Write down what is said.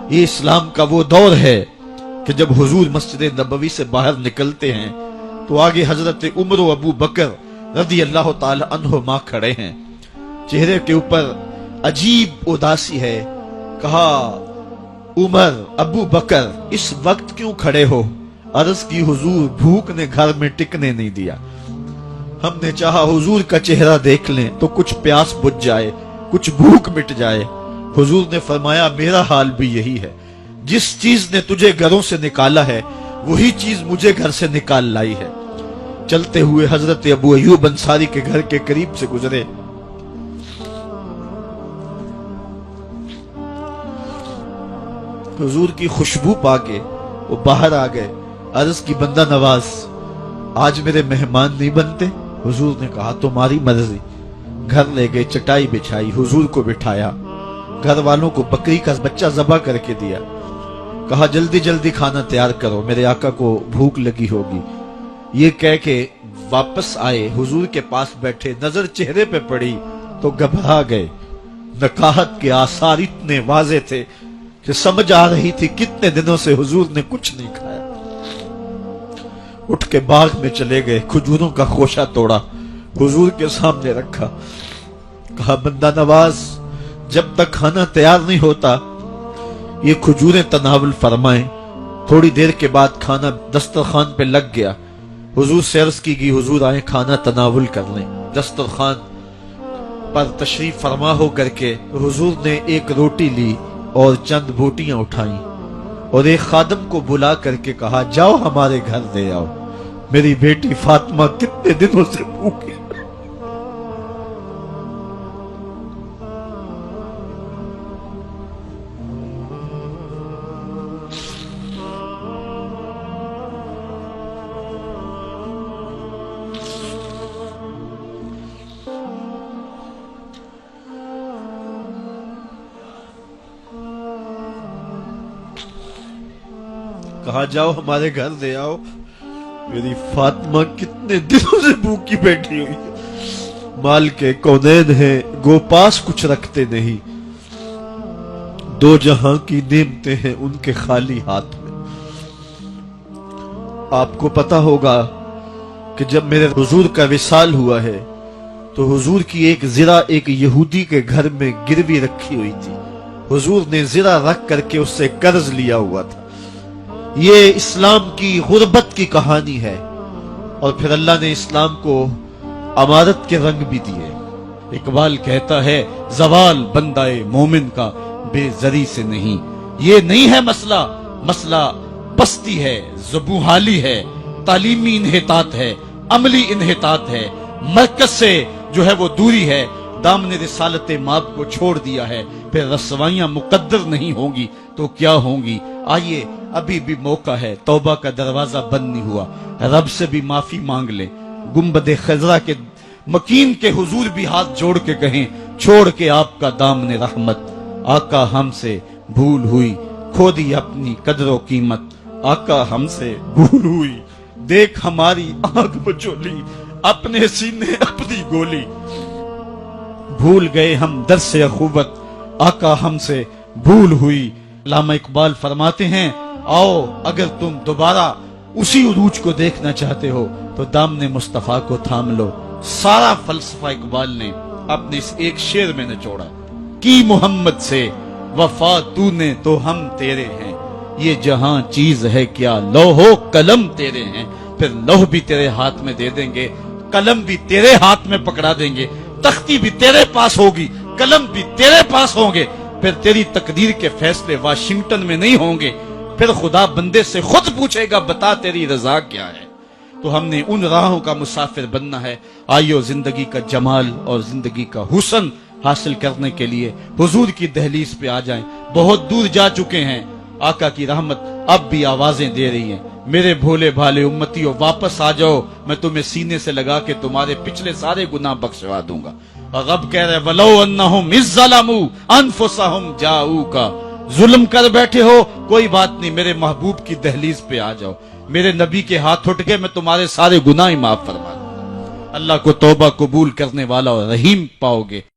یہ اسلام کا وہ دور ہے کہ جب حضور مسجد نبوی سے باہر نکلتے ہیں تو آگے حضرت عمر و ابو بکر رضی اللہ تعالی عنہما کھڑے ہیں. چہرے کے اوپر عجیب اداسی ہے. کہا عمر ابو بکر اس وقت کیوں کھڑے ہو؟ عرض کی حضور بھوک نے گھر میں ٹکنے نہیں دیا. ہم نے چاہا حضور کا چہرہ دیکھ لیں تو کچھ پیاس بجھ جائے، کچھ بھوک مٹ جائے. حضور نے فرمایا میرا حال بھی یہی ہے. جس چیز نے تجھے گھروں سے نکالا ہے وہی چیز مجھے گھر سے نکال لائی ہے. چلتے ہوئے حضرت ابو ایوب انصاری کے گھر کے قریب سے گزرے. حضور کی خوشبو پا کے وہ باہر آ گئے. عرض کی بندہ نواز آج میرے مہمان نہیں بنتے؟ حضور نے کہا تمہاری مرضی. گھر لے گئے، چٹائی بچھائی، حضور کو بٹھایا، گھر والوں کو بکری کا بچہ ذبح کر کے دیا. کہا جلدی جلدی کھانا تیار کرو، میرے آقا کو بھوک لگی ہوگی. یہ کہہ کے واپس آئے، حضور کے پاس بیٹھے، نظر چہرے پہ پڑی تو گھبرا گئے. نکاحت کے آثار اتنے واضح تھے کہ سمجھ آ رہی تھی کتنے دنوں سے حضور نے کچھ نہیں کھایا. اٹھ کے باغ میں چلے گئے، کھجوروں کا خوشہ توڑا، حضور کے سامنے رکھا. کہا بندہ نواز جب تک کھانا تیار نہیں ہوتا یہ کھجوریں تناول فرمائیں. تھوڑی دیر کے بعد کھانا دسترخوان پہ لگ گیا. حضور سے عرض کی گئی حضور آئیں کھانا تناول کر لیں. دسترخوان پر تشریف فرما ہو کر کے حضور نے ایک روٹی لی اور چند بوٹیاں اٹھائیں اور ایک خادم کو بلا کر کے کہا جاؤ ہمارے گھر دے آؤ، میری بیٹی فاطمہ کتنے دنوں سے بھوکی. کہا جاؤ ہمارے گھر دے آؤ، میری فاطمہ کتنے دنوں سے بھوکی بیٹھی ہوئی ہے. مال کے کونین ہیں گو پاس کچھ رکھتے نہیں، دو جہاں کی نعمتیں ہیں ان کے خالی ہاتھ میں. آپ کو پتا ہوگا کہ جب میرے حضور کا وصال ہوا ہے تو حضور کی ایک زرہ ایک یہودی کے گھر میں گروی رکھی ہوئی تھی. حضور نے زرہ رکھ کر کے اس سے قرض لیا ہوا تھا. یہ اسلام کی غربت کی کہانی ہے اور پھر اللہ نے اسلام کو امارت کے رنگ بھی دیے. اقبال کہتا ہے زوال بندہ مومن کا بے زری سے نہیں. یہ نہیں ہے مسئلہ، مسئلہ پستی ہے، زبوحالی ہے، تعلیمی انحطاط ہے، عملی انحطاط ہے، مرکز سے جو ہے وہ دوری ہے. دامن رسالت ماب کو چھوڑ دیا ہے، پھر رسوائیاں مقدر نہیں ہوں گی تو کیا ہوں گی. آئیے ابھی بھی موقع ہے، توبہ کا دروازہ بند نہیں ہوا، رب سے بھی معافی مانگ لیں. گنبد خضرا کے مکین کے حضور بھی ہاتھ جوڑ کے کہیں چھوڑ کے آپ کا دامن رحمت. آقا ہم سے بھول ہوئی، کھو دی اپنی قدر و قیمت. آقا ہم سے بھول ہوئی، دیکھ ہماری آنکھ بچولی، اپنے سینے اپنی گولی. بھول گئے ہم درس اخوت، آقا ہم سے بھول ہوئی. علامہ اقبال فرماتے ہیں آؤ اگر تم دوبارہ اسی عروج کو دیکھنا چاہتے ہو تو دامن مصطفیٰ کو تھام لو. سارا فلسفہ اقبال نے اپنے اس ایک شعر میں نچوڑا. کی محمد سے وفا تو نے تو ہم تیرے ہیں، یہ جہاں چیز ہے کیا لوح و قلم تیرے ہیں. پھر لوح بھی تیرے ہاتھ میں دے دیں گے، قلم بھی تیرے ہاتھ میں پکڑا دیں گے، تختی بھی تیرے پاس ہوگی، قلم بھی تیرے پاس ہوں گے. پھر تیری تقدیر کے فیصلے واشنگٹن میں نہیں ہوں گے، پھر خدا بندے سے خود پوچھے گا بتا تیری رضا کیا ہے. تو ہم نے ان راہوں کا مسافر بننا ہے. آئیو زندگی کا جمال اور زندگی کا حسن حاصل کرنے کے لیے حضور کی دہلیز پہ آ جائیں. بہت دور جا چکے ہیں، آقا کی رحمت اب بھی آوازیں دے رہی ہیں. میرے بھولے بھالے امتیوں واپس آ جاؤ، میں تمہیں سینے سے لگا کے تمہارے پچھلے سارے گناہ بخشوا دوں گا. اور رب کہہ رہے وَلَوْ أَنَّهُمْ إِذْ ظَلَمُوا أَنفُسَهُمْ جَاءُوكَ. ظلم کر بیٹھے ہو کوئی بات نہیں، میرے محبوب کی دہلیز پہ آ جاؤ، میرے نبی کے ہاتھ اٹھ کے میں تمہارے سارے گناہ معاف فرما دوں. اللہ کو توبہ قبول کرنے والا اور رحیم پاؤ گے.